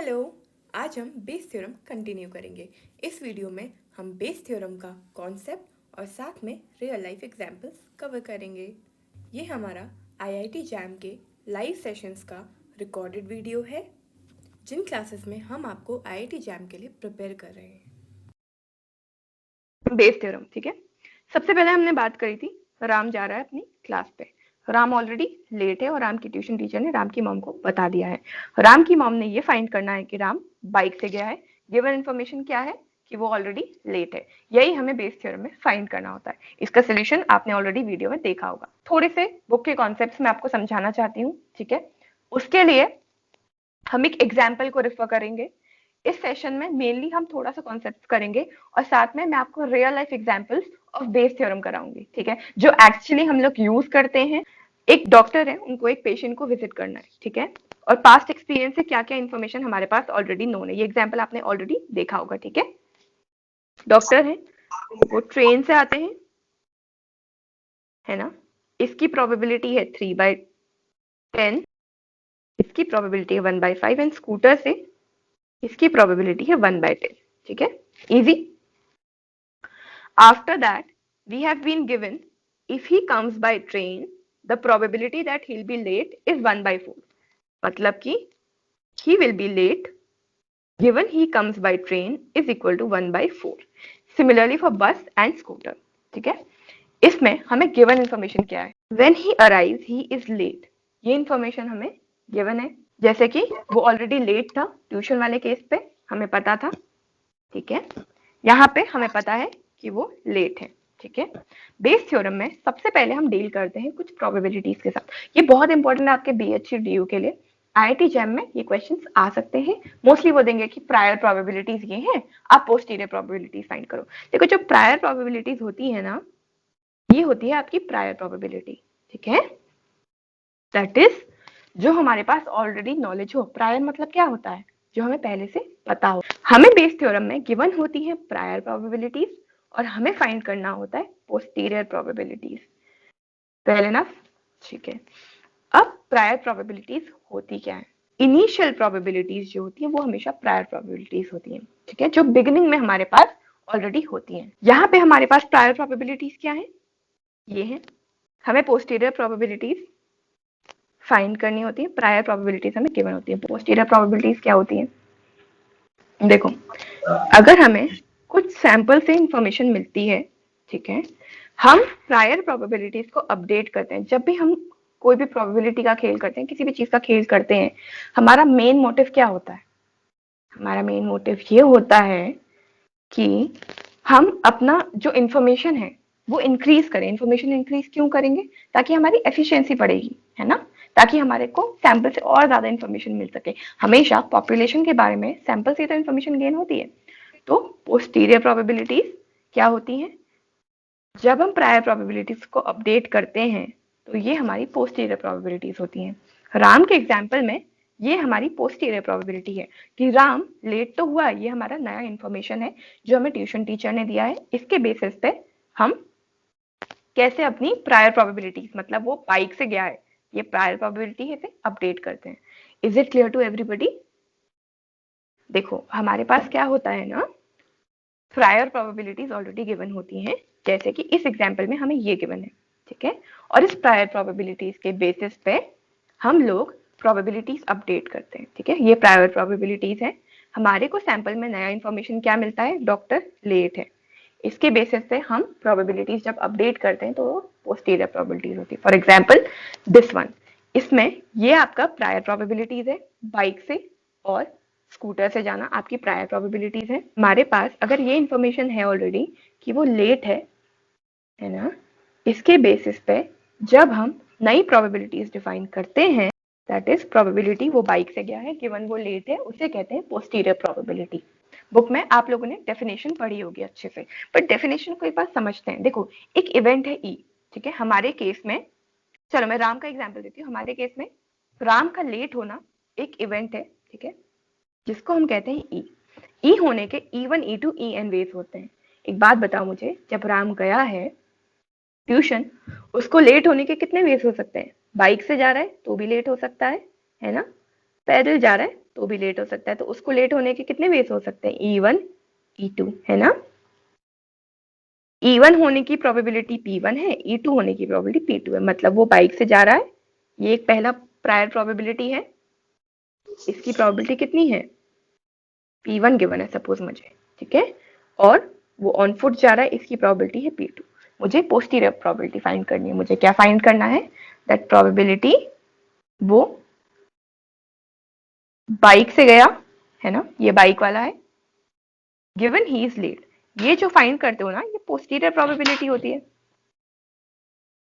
Hello. आज हम Bayes theorem continue करेंगे। इस वीडियो में हम बेस थ्योरम का कॉन्सेप्ट और साथ में रियल लाइफ एग्जांपल्स कवर करेंगे। ये हमारा आईआईटी जैम के लाइव सेशंस का रिकॉर्डेड वीडियो है, जिन क्लासेस में हम आपको आईआईटी जैम के लिए प्रिपेयर कर रहे हैं। बेस थ्योरम, ठीक है। सबसे पहले हमने बात करी थी, राम जा रहा है अपनी क्लास पे। राम ऑलरेडी लेट है और राम की ट्यूशन टीचर ने राम की मॉम को बता दिया है। राम की मॉम ने ये फाइंड करना है कि राम बाइक से गया है। गिवन इन्फॉर्मेशन क्या है कि वो ऑलरेडी लेट है। यही हमें बेस थ्योरम में फाइंड करना होता है। इसका सोल्यूशन आपने ऑलरेडी वीडियो में देखा होगा। थोड़े से बुक के कॉन्सेप्ट्स मैं आपको समझाना चाहती हूँ, ठीक है। उसके लिए हम एक एग्जाम्पल को रेफर करेंगे। इस सेशन में मेनली हम थोड़ा सा कॉन्सेप्ट करेंगे और साथ में मैं आपको real life examples of Bayes theorem कराऊंगी, ठीक है, जो एक्चुअली हम लोग यूज करते हैं। एक डॉक्टर है, उनको एक पेशेंट को विजिट करना है, ठीक है, और पास्ट एक्सपीरियंस से क्या क्या इन्फॉर्मेशन हमारे पास ऑलरेडी नोन है। ये एग्जाम्पल आपने ऑलरेडी देखा होगा, ठीक है। डॉक्टर है, वो ट्रेन से आते हैं, है ना। इसकी प्रोबेबिलिटी है 3/10, इसकी प्रोबेबिलिटी है 1/5 एंड स्कूटर से इसकी प्रोबेबिलिटी है 1/10, ठीक है, easy. After that, we have been given, if he comes by train, the probability that he'll be late is 1/4. मतलब कि he will be late given he comes by train is equal to 1/4. Similarly for bus and scooter, ठीक है। इसमें हमें given information क्या है? When he arrives, he is late. ये information हमें given है। जैसे कि वो ऑलरेडी लेट था ट्यूशन वाले केस पे, हमें पता था, ठीक है। यहाँ पे हमें पता है कि वो लेट है, ठीक है। बेस थ्योरम में सबसे पहले हम डील करते हैं कुछ प्रोबेबिलिटीज के साथ। ये बहुत इंपॉर्टेंट है आपके बीएचसी डीयू के लिए। आईआईटी जैम में ये क्वेश्चंस आ सकते हैं। मोस्टली वो देंगे कि प्रायर प्रोबेबिलिटीज ये हैं, आप पोस्टीरियर प्रोबेबिलिटीज फाइंड करो। देखो, जो प्रायर प्रोबेबिलिटीज होती है ना, ये होती है आपकी प्रायर प्रोबेबिलिटी, ठीक है। दैट इज जो हमारे पास ऑलरेडी नॉलेज हो। प्रायर मतलब क्या होता है? जो हमें पहले से पता हो। हमें बेस थ्योरम में गिवन होती है प्रायर प्रोबेबिलिटीज और हमें फाइंड करना होता है पोस्टीरियर प्रोबेबिलिटीज। पहले ना, ठीक है। अब प्रायर प्रोबेबिलिटीज होती क्या है? इनिशियल प्रोबेबिलिटीज जो होती है वो हमेशा प्रायर प्रोबेबिलिटीज होती है, ठीक है, जो बिगिनिंग में हमारे पास ऑलरेडी होती है। यहाँ पे हमारे पास प्रायर प्रोबेबिलिटीज क्या है? ये है। हमें पोस्टीरियर प्रोबेबिलिटीज फाइंड करनी होती है, प्रायर प्रोबेबिलिटीज हमें गिवन होती है। पोस्टीरियर प्रोबेबिलिटीज क्या होती है? देखो, अगर हमें कुछ सैंपल से इंफॉर्मेशन मिलती है, ठीक है, हम प्रायर प्रोबेबिलिटीज को अपडेट करते हैं। जब भी हम कोई भी प्रोबेबिलिटी का खेल करते हैं, किसी भी चीज का खेल करते हैं, हमारा मेन मोटिव क्या होता है? हमारा मेन मोटिव ये होता है कि हम अपना जो इंफॉर्मेशन है वो इंक्रीज करें। इंफॉर्मेशन इंक्रीज क्यों करेंगे? ताकि हमारी एफिशिएंसी बढ़ेगी, है ना, ताकि हमारे को सैंपल से और ज्यादा इंफॉर्मेशन मिल सके। हमेशा पॉपुलेशन के बारे में सैंपल से तो इंफॉर्मेशन गेन होती है। तो पोस्टीरियर प्रोबेबिलिटीज क्या होती हैं? जब हम प्रायर प्रोबेबिलिटीज को अपडेट करते हैं तो ये हमारी पोस्टीरियर प्रोबेबिलिटीज होती हैं। राम के एग्जाम्पल में ये हमारी पोस्टीरियर प्रोबेबिलिटी है कि राम लेट तो हुआ, ये हमारा नया इंफॉर्मेशन है जो हमें ट्यूशन टीचर ने दिया है। इसके बेसिस पे हम कैसे अपनी प्रायर प्रोबेबिलिटीज, मतलब वो बाइक से गया है, ये प्रायर प्रोबेबिलिटी है, इसे अपडेट करते हैं। Is it clear to everybody? देखो, हमारे पास क्या होता है ना, प्रायर प्रोबेबिलिटीज ऑलरेडी गिवन होती हैं। जैसे कि इस एग्जाम्पल में हमें ये गिवन है, ठीक है, और इस प्रायर प्रोबेबिलिटीज के बेसिस पे हम लोग प्रोबेबिलिटीज अपडेट करते हैं, ठीक है। ये प्रायर प्रोबेबिलिटीज है। हमारे को सैंपल में नया इंफॉर्मेशन क्या मिलता है? डॉक्टर लेट है। इसके बेसिस पे हम प्रोबेबिलिटीज जब अपडेट करते हैं तो पोस्टीरियर प्रोबेबिलिटीज होती है। फॉर एग्जाम्पल दिस वन, इसमें ये आपका प्रायर प्रोबेबिलिटीज है, बाइक से और स्कूटर से जाना आपकी प्रायर प्रोबेबिलिटीज है। हमारे पास अगर ये इंफॉर्मेशन है ऑलरेडी कि वो लेट है ना, इसके बेसिस पे जब हम नई प्रोबेबिलिटीज डिफाइन करते हैं, दैट इज प्रोबेबिलिटी वो बाइक से गया है गिवन वो लेट है, उसे कहते हैं पोस्टीरियर प्रोबेबिलिटी। बुक में आप लोगों ने डेफिनेशन पढ़ी होगी अच्छे से, पर डेफिनेशन को एक बार समझते हैं। देखो, एक इवेंट है ई, ठीक है, हमारे केस में, चलो मैं राम का एग्जाम्पल देती हूँ। हमारे केस में राम का लेट होना एक इवेंट है, ठीक है, जिसको हम कहते हैं ई। ई होने के E1, E2, EN वेज होते हैं। एक बात बताओ मुझे, जब राम गया है ट्यूशन, उसको लेट होने के कितने वेज हो सकते हैं? बाइक से जा रहा है तो भी लेट हो सकता है ना, पैदल जा रहा है तो भी लेट हो सकता है, तो उसको लेट होने के कितने वेज हो सकते हैं, E1 E2, है ना। E1 होने की प्रोबेबिलिटी P1 है, E2 होने की प्रोबेबिलिटी P2 है, मतलब वो बाइक से जा रहा है, ये एक पहला प्रायर प्रोबेबिलिटी है। इसकी प्रोबेबिलिटी कितनी है, P1 गिवन है सपोज मुझे, ठीक है, और वो ऑन फुट जा रहा है, इसकी प्रोबेबिलिटी है P2। मुझे पोस्टीरियर प्रोबेबिलिटी फाइंड करनी है, मुझे क्या फाइंड करना है, दैट प्रोबेबिलिटी वो बाइक से गया, है ना, ये बाइक वाला है, गिवन ही इज लेट। ये जो फाइंड करते हो ना, ये पोस्टीरियर प्रोबेबिलिटी होती है,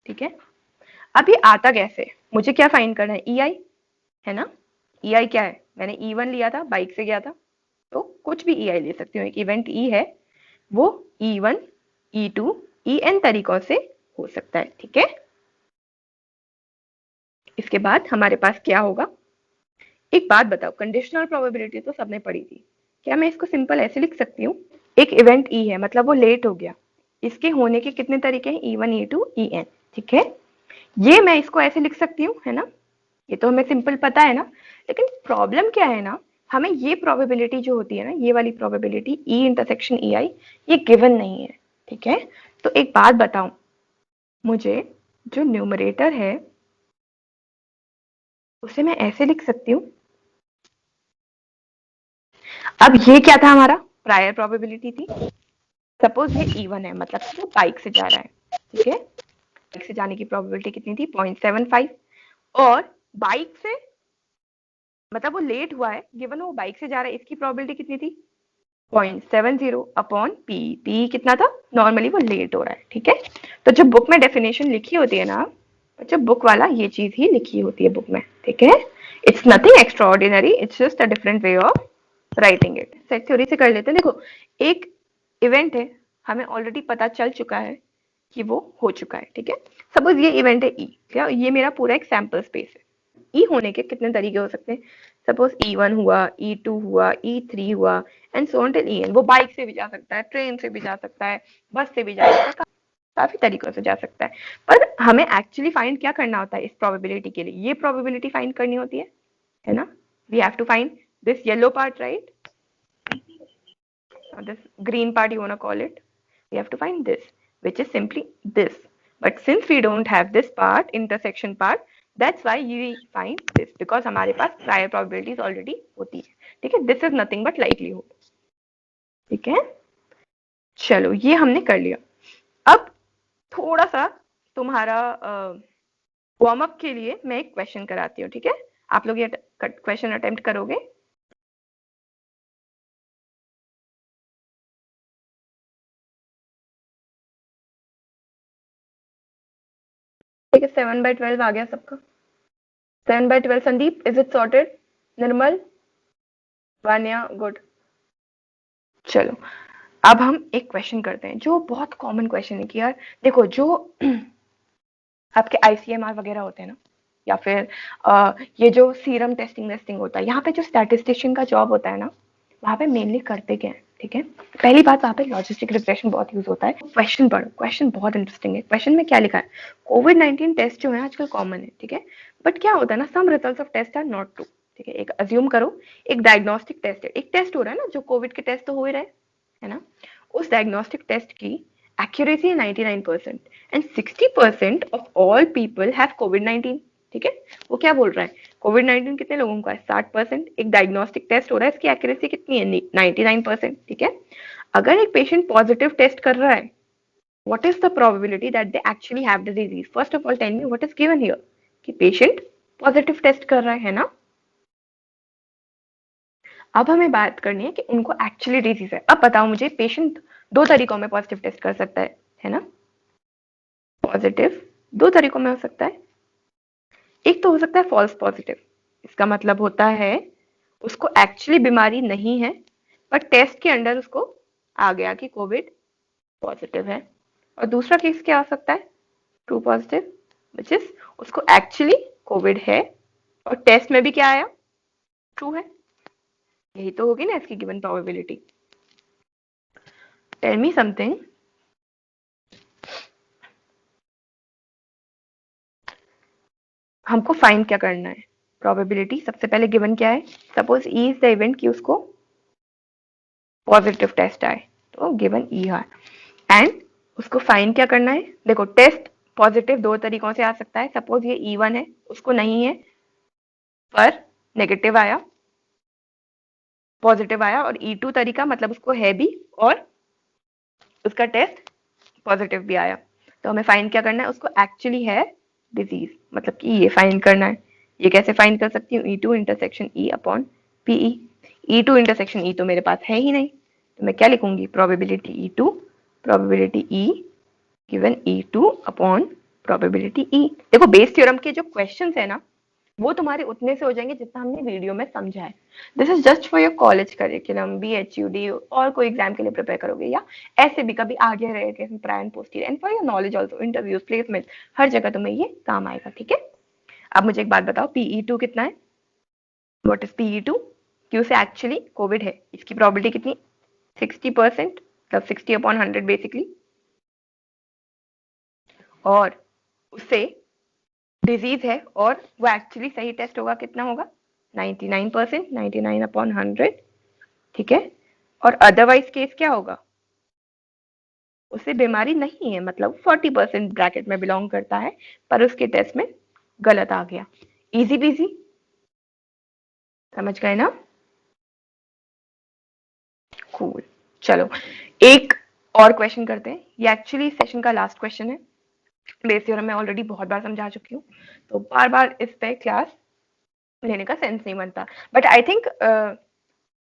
ठीक है। अब ये आता कैसे, मुझे क्या फाइंड करना है, EI, है ना। EI क्या है, मैंने E1 लिया था, बाइक से गया था, तो कुछ भी EI ले सकती हूँ, एक इवेंट E है, वो E1 E2 EN तरीकों से हो सकता है, ठीक है। इसके बाद हमारे पास क्या होगा, एक बात बताओ, कंडीशनल प्रोबेबिलिटी तो सबने पढ़ी थी, क्या मैं इसको सिंपल ऐसे लिख सकती हूँ, एक इवेंट E है, मतलब वो लेट हो गया, इसके होने के कितने तरीके हैं, E1 E2 EN, ठीक है। ये मैं इसको ऐसे लिख सकती हूँ, है ना, ये तो हमें सिंपल पता है ना। लेकिन प्रॉब्लम क्या है ना, हमें ये प्रोबेबिलिटी जो होती है ना, ये वाली प्रोबेबिलिटी E इंटरसेक्शन EI, ये गिवन नहीं है, ठीक है। तो एक बात बताऊं, मुझे जो न्यूमरेटर है उसे मैं ऐसे लिख सकती हूँ, अब ये क्या था, हमारा प्रायर प्रोबेबिलिटी थी, सपोज ये E1 है, मतलब वो बाइक से जा रहा है, ठीक है, बाइक से जाने की प्रोबेबिलिटी कितनी थी, 0.75, और बाइक से मतलब वो लेट हुआ है, गिवन वो बाइक से जा रहा है, इसकी प्रोबेबिलिटी कितनी थी, 0.70 अपॉन पी, पी कितना था, नॉर्मली वो लेट हो रहा है, ठीक है। तो जब बुक में डेफिनेशन लिखी होती है ना, जब बुक वाला ये चीज ही लिखी होती है बुक में, ठीक है, it's nothing extra ordinary, it's just a different way of writing it. Set theory से कर लेते हैं, देखो एक इवेंट है, हमें ऑलरेडी पता चल चुका है कि वो हो चुका है, ठीक है। सपोज ये इवेंट है ई, क्या ये मेरा पूरा एक सैंपल स्पेस है, ई होने के कितने तरीके हो सकते हैं, सपोज E1 हुआ, E2 हुआ, E3 हुआ, and so on till EN। वो बाइक से भी जा सकता है, ट्रेन से भी जा सकता है, बस से भी जा सकता है, काफी तरीकों से जा सकता है। पर हमें एक्चुअली फाइंड क्या करना होता है इस प्रोबेबिलिटी के लिए, ये प्रोबेबिलिटी फाइंड करनी होती है ना। We have to find this yellow part, right, this green part you want to call it, we have to find this, which is simply this. But since we don't have this part, intersection part, that's why we find this, because हमारे पास prior probabilities already होती है, ठीक है। This is nothing but likelihood, ठीक है। चलो ये हमने कर लिया। अब थोड़ा सा तुम्हारा वार्म अप के लिए मैं एक क्वेश्चन कराती हूँ, ठीक है। आप लोग ये क्वेश्चन अटेम्प्ट करोगे, ठीक है। 7/12 आ गया सबका, 7/12, Sandeep is it sorted, Nirmal, Vanya, good. चलो अब हम एक क्वेश्चन करते हैं जो बहुत कॉमन क्वेश्चन है कि यार देखो, जो आपके ICMR वगैरह होते हैं ना, या फिर ये जो सीरम टेस्टिंग वेस्टिंग होता है, यहाँ पे जो स्टैटिस्टिशियन का जॉब होता है ना, वहाँ पे मेनली करते क्या है, ठीक है। पहली बात, वहाँ पे लॉजिस्टिक रिग्रेशन बहुत यूज होता है। क्वेश्चन पढ़ो, क्वेश्चन बहुत इंटरेस्टिंग है। क्वेश्चन में क्या लिखा है, कोविड-19 टेस्ट जो है आजकल कॉमन है, ठीक है, बट क्या होता है ना, some results of test are not true, ठीक है। एक अज्यूम करो, एक डायग्नोस्टिक टेस्ट है, एक टेस्ट हो रहा है ना, जो कोविड के टेस्ट तो हो ही रहे, है ना। उस डायग्नोस्टिक टेस्ट की एक्यूरेसी है 99% and 60% of all people have कोविड-19, ठीक है। वो क्या बोल रहा है, कोविड-19 कितने लोगों का है, 60%, एक डायग्नोस्टिक टेस्ट हो रहा है, इसकी एक्यूरेसी कितनी है, 99%, ठीक है। अगर एक पेशेंट पॉजिटिव टेस्ट कर रहा है, what is the probability that they actually have the disease? First of all, tell me what is given here, कि पेशेंट पॉजिटिव टेस्ट कर रहा है ना। अब हमें बात करनी है कि उनको एक्चुअली डिजीज है। अब बताओ मुझे, पेशेंट दो तरीकों में पॉजिटिव टेस्ट कर सकता है ना। पॉजिटिव दो तरीकों में हो सकता है, एक तो हो सकता है फॉल्स पॉजिटिव, इसका मतलब होता है उसको एक्चुअली बीमारी नहीं है, पर टेस्ट के अंडर उसको आ गया कि कोविड पॉजिटिव है। और दूसरा केस क्या हो सकता है, ट्रू पॉजिटिव, विच इज उसको एक्चुअली कोविड है और टेस्ट में भी क्या आया, ट्रू है। यही तो होगी ना इसकी given probability. Tell me something, हमको फाइंड क्या करना है, प्रोबेबिलिटी सबसे पहले गिवन क्या है, suppose E is the event कि उसको पॉजिटिव टेस्ट आए, तो गिवन ई है एंड उसको फाइंड क्या करना है। देखो टेस्ट पॉजिटिव दो तरीकों से आ सकता है, सपोज ये E1 है उसको नहीं है पर नेगेटिव आया, पॉजिटिव आया, और E2 तरीका मतलब उसको है भी और उसका टेस्ट पॉजिटिव भी आया, तो हमें फाइंड क्या करना है, उसको एक्चुअली है डिजीज, मतलब कि ये फाइंड करना है। ये कैसे फाइंड कर सकती हूँ, E2 intersection E upon PE। E2 intersection E तो मेरे पास है ही नहीं, तो मैं क्या लिखूंगी, probability E2, probability E given E2 upon probability E। देखो बेस थ्योरम के जो क्वेश्चंस है ना वो तुम्हारे उतने से हो जाएंगे जितना हमने वीडियो में समझा है। This is just for your college curriculum, BHUD और कोई एग्जाम के लिए प्रिपेयर करोगे या ऐसे भी कभी आगे रहेगा prior and posterior and for your knowledge also, interviews, placement, हर जगह तुम्हें ये काम आएगा। ठीक है, अब मुझे एक बात बताओ, PE2 कितना है, व्हाट इज PE2? क्यों से एक्चुअली कोविड है, इसकी प्रोबेबिलिटी कितनी, 60%, मतलब 60 अपॉन 100 बेसिकली, और उससे डिजीज है और वो एक्चुअली सही टेस्ट होगा, कितना होगा, 99%, 99 अपॉन 100। ठीक है, और अदरवाइज केस क्या होगा, उसे बीमारी नहीं है, मतलब 40% ब्रैकेट में बिलोंग करता है पर उसके टेस्ट में गलत आ गया। इजी पीजी, समझ गए ना, कूल। चलो एक और क्वेश्चन करते हैं, ये एक्चुअली सेशन का लास्ट क्वेश्चन है। बेस थ्योरम मैं ऑलरेडी बहुत बार समझा चुकी हूँ, तो बार बार इस पे क्लास लेने का सेंस नहीं बनता, बट आई थिंक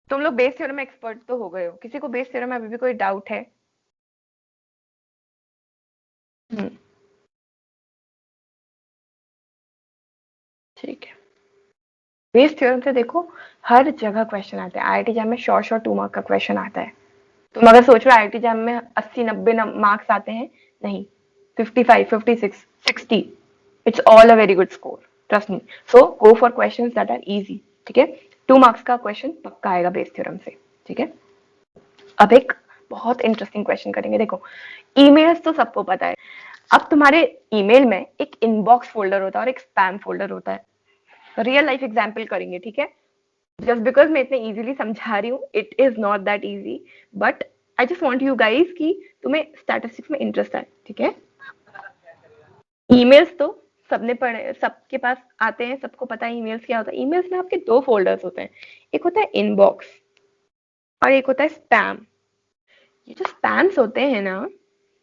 तुम लोग बेस थ्योरम में एक्सपर्ट तो हो गए हो, किसी को बेस थ्योरम में अभी भी कोई डाउट है? ठीक है, बेस थ्योरम से देखो हर जगह क्वेश्चन आते हैं, IIT जैम में शॉर्ट शॉर्ट 2 मार्क का क्वेश्चन आता है। तुम अगर सोच रहे हो IIT जैम में 80-90 मार्क्स आते हैं, नहीं, 55, 56, 60, it's all a very good score, trust me. So go for questions that are easy. ठीक है, 2 मार्क्स का क्वेश्चन पक्का आएगा बेस थ्योरम से। ठीक है, अब एक बहुत इंटरेस्टिंग क्वेश्चन करेंगे। देखो ईमेल्स तो सबको पता है, अब तुम्हारे ईमेल में एक इनबॉक्स फोल्डर होता है और एक स्पैम फोल्डर होता है। रियल लाइफ एग्जाम्पल करेंगे, ठीक है, जस्ट बिकॉज मैं इतने इजीली समझा रही हूँ, it is not that easy, but I just want you guys कि तुम्हें स्टैटिस्टिक्स में इंटरेस्ट है। ठीक है, ईमेल्स तो सबने पढ़े, सबके पास आते हैं, सबको पता है ईमेल्स क्या होता है। ईमेल्स में आपके दो फोल्डर्स होते हैं, एक होता है इनबॉक्स और एक होता है स्पैम। ये जो स्पैम्स होते हैं ना,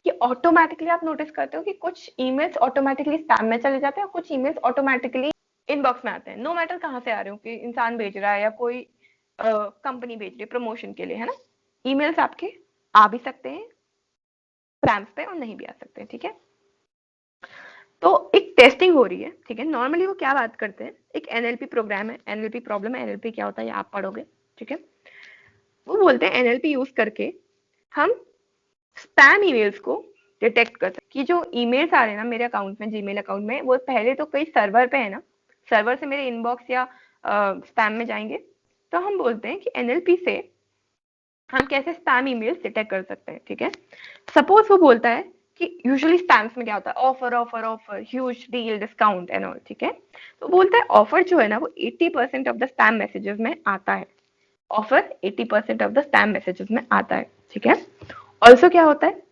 ये ऑटोमेटिकली आप नोटिस करते हो कि कुछ ईमेल्स ऑटोमेटिकली स्पैम में चले जाते हैं और कुछ ईमेल्स ऑटोमेटिकली इनबॉक्स में आते हैं, नो मैटर कहाँ से आ रहे हो, कि इंसान भेज रहा है या कोई कंपनी भेज रही है प्रमोशन के लिए, है ना। ईमेल्स आपके आ भी सकते हैं स्पैम्स पे और नहीं भी आ सकते हैं। ठीक है, तो एक टेस्टिंग हो रही है। ठीक है, नॉर्मली वो क्या बात करते हैं, एक NLP प्रोग्राम है, NLP प्रॉब्लम है, NLP क्या होता है ये आप पढ़ोगे। ठीक है, वो बोलते हैं NLP यूज करके हम स्पैम ईमेल्स को डिटेक्ट कर सकते कि जो ईमेल्स आ रहे हैं ना मेरे अकाउंट में, जीमेल अकाउंट में, वो पहले तो कई सर्वर पे है ना, सर्वर से मेरे इनबॉक्स या स्पैम में जाएंगे, तो हम बोलते हैं कि NLP से हम कैसे स्पैम ईमेल्स डिटेक्ट कर सकते हैं। ठीक है, सपोज वो बोलता है कि यूजुअली स्पैम्स में क्या होता है, offer offer offer, huge deal, discount and all. ठीक है, तो बोलता है ऑफर जो है ना वो 80% ऑफ द स्पैम मैसेजेस में आता है, offer 80% of the spam messages में आता है। ठीक है, ऑल्सो क्या होता है,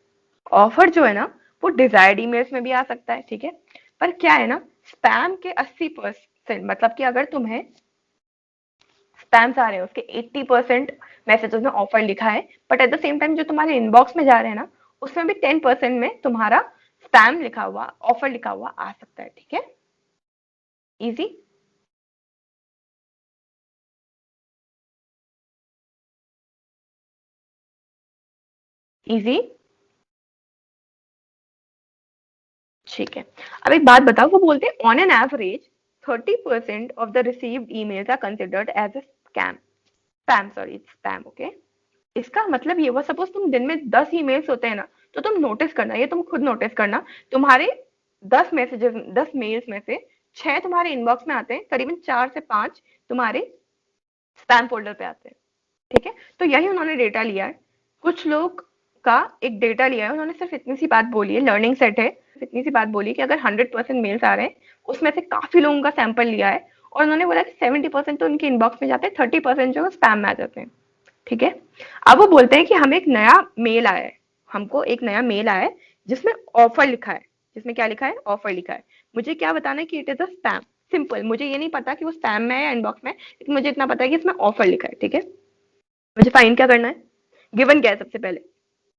ऑफर जो है ना वो डिजायर्ड ईमेल्स में भी आ सकता है। ठीक है, पर क्या है ना, स्पैम के 80%, मतलब कि अगर तुम्हें स्पैम्स आ रहे हैं उसके 80% मैसेजेस में ऑफर लिखा है, but at the same time जो तुम्हारे इनबॉक्स में जा रहे हैं ना उसमें भी 10% में तुम्हारा स्पैम लिखा हुआ, ऑफर लिखा हुआ आ सकता है। ठीक है, इजी। इजी, ठीक है। अब एक बात बताओ, वो बोलते हैं on an average 30% of the received emails are considered as a scam, spam, sorry spam, okay. इसका मतलब ये हुआ, सपोज तुम दिन में 10 ईमेल्स होते हैं ना, तो तुम नोटिस करना, ये तुम खुद नोटिस करना, तुम्हारे 10 मैसेजेस, 10 मेल्स में से 6 तुम्हारे इनबॉक्स में आते हैं, करीबन 4 से 5 तुम्हारे स्पैम फोल्डर पे आते हैं। ठीक है, तो यही उन्होंने डेटा लिया है, कुछ लोग का एक डेटा लिया है, उन्होंने सिर्फ इतनी सी बात बोली है, लर्निंग सेट है, इतनी सी बात बोली कि अगर 100% मेल्स आ रहे हैं उसमें से काफी लोगों का सैंपल लिया है और उन्होंने बोला कि 70% तो उनके इनबॉक्स में जाते हैं, 30% जो स्पैम में आ जाते हैं। ठीक है, अब वो बोलते हैं कि हमें एक नया मेल आया है, हमको एक नया मेल आया है जिसमें ऑफर लिखा है, जिसमें क्या लिखा है, ऑफर लिखा है। मुझे क्या बताना है कि it is a spam, simple, मुझे ये नहीं पता कि वो स्पैम में है या इनबॉक्स में, लेकिन मुझे इतना पता है कि इसमें ऑफर लिखा है। ठीक है, मुझे फाइंड क्या करना है, गिवन क्या है सबसे पहले,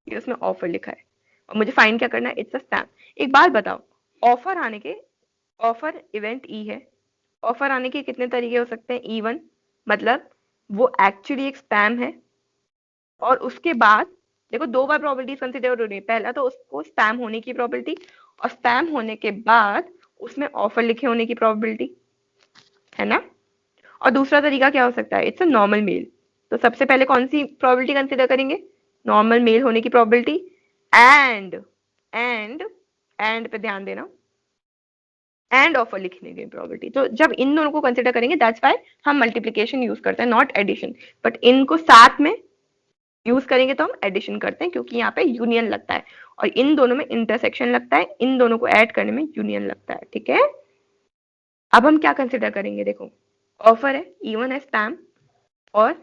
कि उसमें ऑफर लिखा है, और मुझे फाइंड क्या करना है, इट्स अ स्पैम। एक बात बताओ, ऑफर आने के, ऑफर इवेंट ई है, ऑफर आने के कितने तरीके हो सकते हैं, E1, मतलब वो एक्चुअली एक स्पैम है, और उसके बाद देखो दो बार प्रोबेबिलिटीज कंसिडर हो रही है, पहला तो उसको स्पैम होने की प्रोबेबिलिटी, और स्पैम होने के बाद उसमें ऑफर लिखे होने की प्रोबेबिलिटी, है ना। और दूसरा तरीका क्या हो सकता है, इट्स अ नॉर्मल मेल। तो सबसे पहले कौन सी प्रोबेबिलिटी कंसिडर करेंगे, नॉर्मल मेल होने की प्रोबेबिलिटी, एंड एंड एंड पे ध्यान देना, एंड ऑफर लिखने की प्रोबेबिलिटी। तो जब इन दोनों को कंसिडर करेंगे, दैट्स व्हाई हम मल्टीप्लिकेशन यूज करते हैं, नॉट एडिशन, बट इनको साथ में यूज करेंगे तो हम एडिशन करते हैं, क्योंकि यहाँ पे यूनियन लगता है, और इन दोनों में इंटरसेक्शन लगता है, इन दोनों को ऐड करने में यूनियन लगता है। ठीक है, अब हम क्या कंसिडर करेंगे, देखो ऑफर है, E1 है स्पैम, और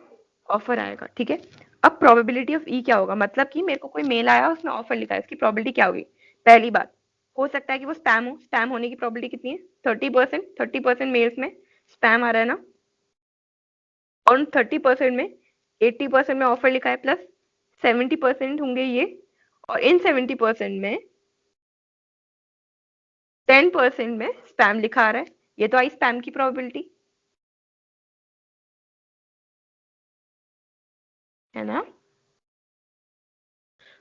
ऑफर आएगा। ठीक है, अब प्रोबेबिलिटी ऑफ ई क्या होगा, मतलब कि मेरे को कोई मेल आया, उसमें ऑफर लिखा है, इसकी प्रोबेबिलिटी क्या होगी। पहली बात, हो सकता है कि वो स्पैम हो, स्पैम होने की प्रोबेबिलिटी कितनी है, 30%, 30% मेल्स में स्पैम आ रहा है ना, और 30% में 80% में ऑफर लिखा है, प्लस 70% होंगे ये, और इन 70% में 10% में स्पैम लिखा आ रहा है, ये तो आई स्पैम की प्रोबेबिलिटी, है ना।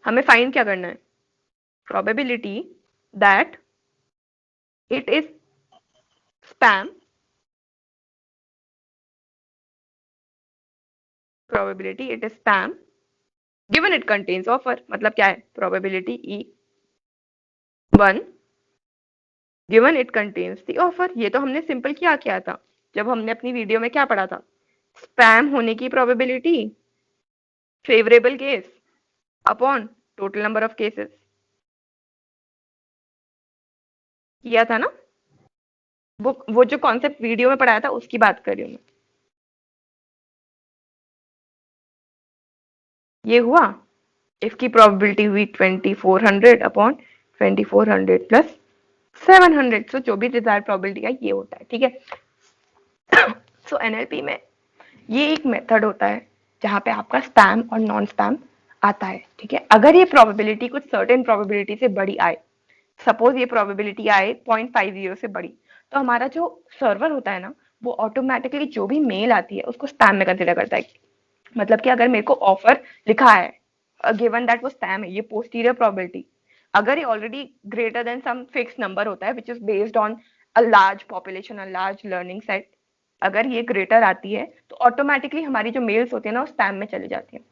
हमें फाइंड क्या करना है, probability that it is spam, probability it is spam given it contains offer, मतलब क्या है, probability E1 given it contains the offer. ये तो हमने सिंपल किया था, जब हमने अपनी वीडियो में क्या पढ़ा था, स्पैम होने की probability favourable case upon total number of cases, किया था ना। वो जो कॉन्सेप्ट वीडियो में पढ़ाया था उसकी बात कर रही हूँ मैं। ये हुआ, इसकी प्रोबेबिलिटी हुई 2400 अपॉन 2400 प्लस 700, सो जो भी डिजायर्ड प्रोबेबिलिटी है ये होता है। ठीक है, सो एनएलपी में ये एक मेथड होता है जहाँ पे आपका स्पैम और नॉन स्पैम आता है। ठीक है, अगर ये प्रोबेबिलिटी कुछ सर्टेन प्रोबेबिलिटी से बड़ी आए, सपोज ये प्रोबेबिलिटी आए 0.50 से बड़ी, तो हमारा जो सर्वर होता है ना, वो ऑटोमेटिकली जो भी मेल आती है उसको स्पैम में कंसिडर करता है। मतलब कि अगर मेरे को ऑफर लिखा है, गिवन दैट वो स्पैम है, ये पोस्टीरियर प्रोबेबिलिटी, अगर ये already greater then some fix number होता है which is based on a large population, a large learning set, अगर ये ग्रेटर आती है तो ऑटोमेटिकली हमारी जो मेल्स होती है ना वो स्पैम में चली जाती है।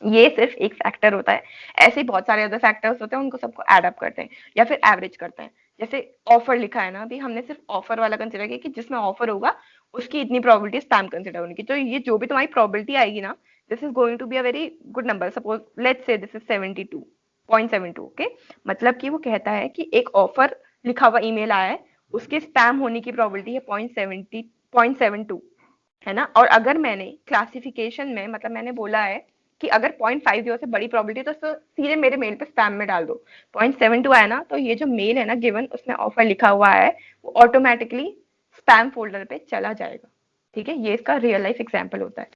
ये सिर्फ एक फैक्टर होता है, ऐसे ही बहुत सारे अदर फैक्टर्स होते हैं, उनको सबको एड अप करते हैं या फिर एवरेज करते हैं। जैसे ऑफर लिखा है ना, अभी हमने सिर्फ ऑफर वाला कंसिडर किया कि जिसमें ऑफर होगा उसकी इतनी प्रोबेबिलिटी स्पैम कंसिडर होने की, तो ये जो भी तुम्हारी प्रोबेबिलिटी आएगी ना, this is going to be a very good number. Suppose let's say this is 72.72, okay, मतलब कि वो कहता है कि एक ऑफर लिखा हुआ ईमेल आया है, उसके स्पैम होने की प्रोबेबिलिटी है 0.72, है ना। और अगर मैंने क्लासिफिकेशन में, मतलब मैंने बोला है कि अगर 0.50 से बड़ी प्रोबेबिलिटी तो उसको सीधे मेरे मेल पे स्पैम में डाल दो, 0.72 आया ना, तो ये जो मेल है ना गिवन, उसमें ऑफर लिखा हुआ है, वो ऑटोमेटिकली स्पैम फोल्डर पे चला जाएगा। ठीक है, ये इसका रियल लाइफ एग्जाम्पल होता है।